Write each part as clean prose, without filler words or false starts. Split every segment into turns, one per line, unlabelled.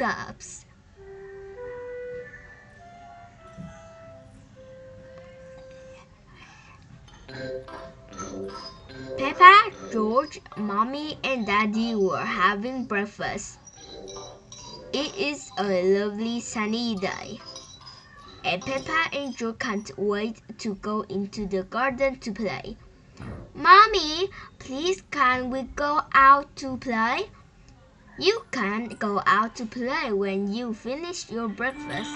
Hiccups. Peppa, George, Mommy, and Daddy were having breakfast. It is a lovely sunny day, and Peppa and George can't wait to go into the garden to play. Mommy, please can we go out to play? You can't go out to play when you finish your breakfast.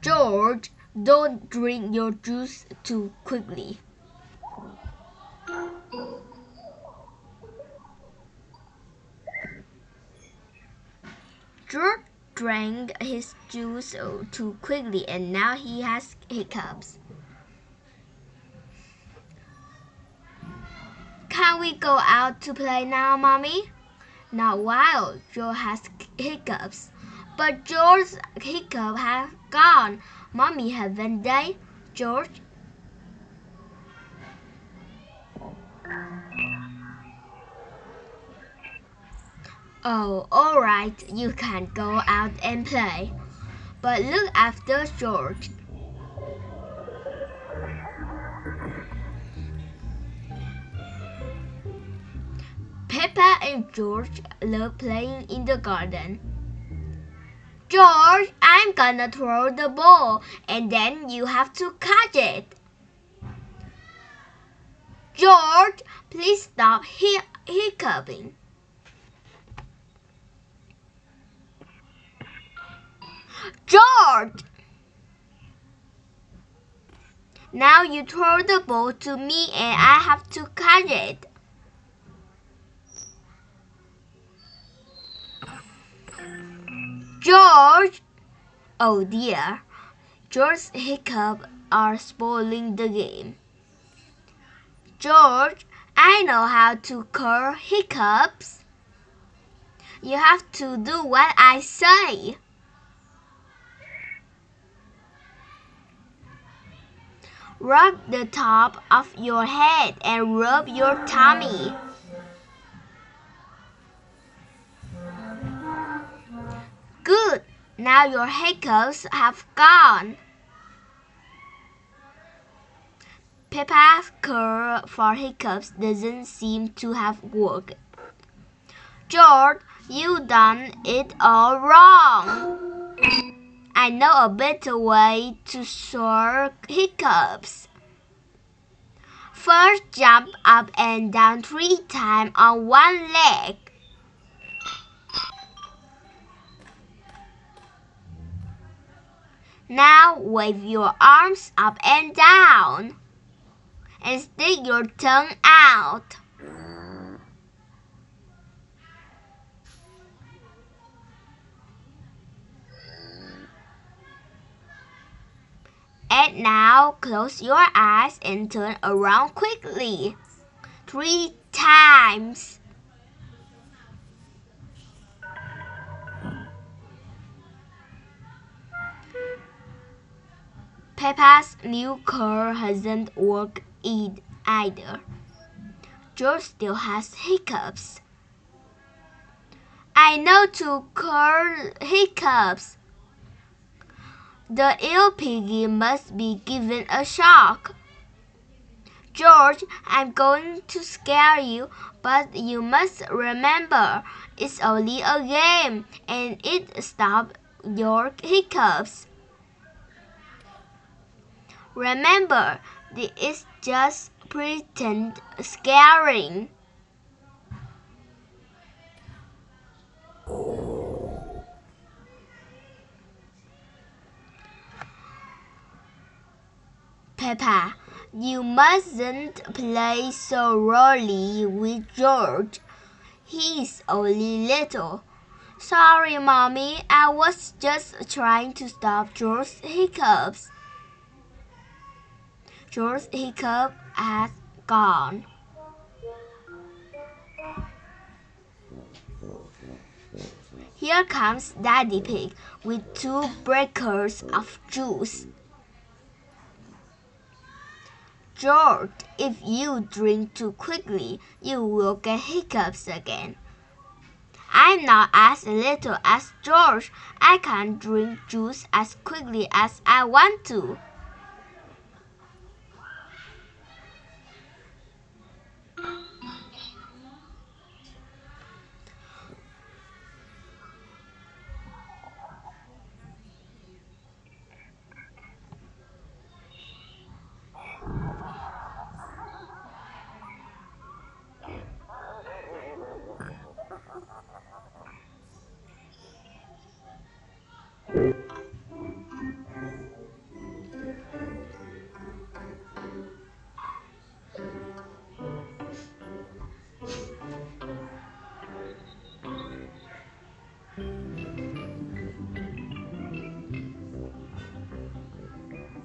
George, don't drink your juice too quickly. George drank his juice too quickly and now he has hiccups. Can we go out to play now, Mommy? Not while George has hiccups. But George's hiccup has gone. Mommy, haven't they, George? Oh, all right, you can go out and play. But look after George. Peppa and George love playing in the garden. George, I'm gonna throw the ball, and then you have to catch it. George, please stop hiccuping. George! Now you throw the ball to me and I have to catch it. George! Oh dear, George's hiccups are spoiling the game. George, I know how to cure hiccups. You have to do what I say. Rub the top of your head and rub your tummy. Good! Now your hiccups have gone. Peppa's cure for hiccups doesn't seem to have worked. George, you done it all wrong. I know a better way to cure hiccups. First, jump up and down 3 times on one leg. Now wave your arms up and down and stick your tongue out. And now close your eyes and turn around quickly. 3 times. Peppa's new cure hasn't worked either. George still has hiccups. I know to cure hiccups. The ill piggy must be given a shock. George, I'm going to scare you, but you must remember, it's only a game, and it stops your hiccups. Remember, this is just pretend scaring. Peppa, you mustn't play so roughly with George. He's only little. Sorry, Mommy, I was just trying to stop George's hiccups. George's hiccup has gone. Here comes Daddy Pig with 2 breakers of juice. George, if you drink too quickly, you will get hiccups again. I'm not as little as George. I can't drink juice as quickly as I want to.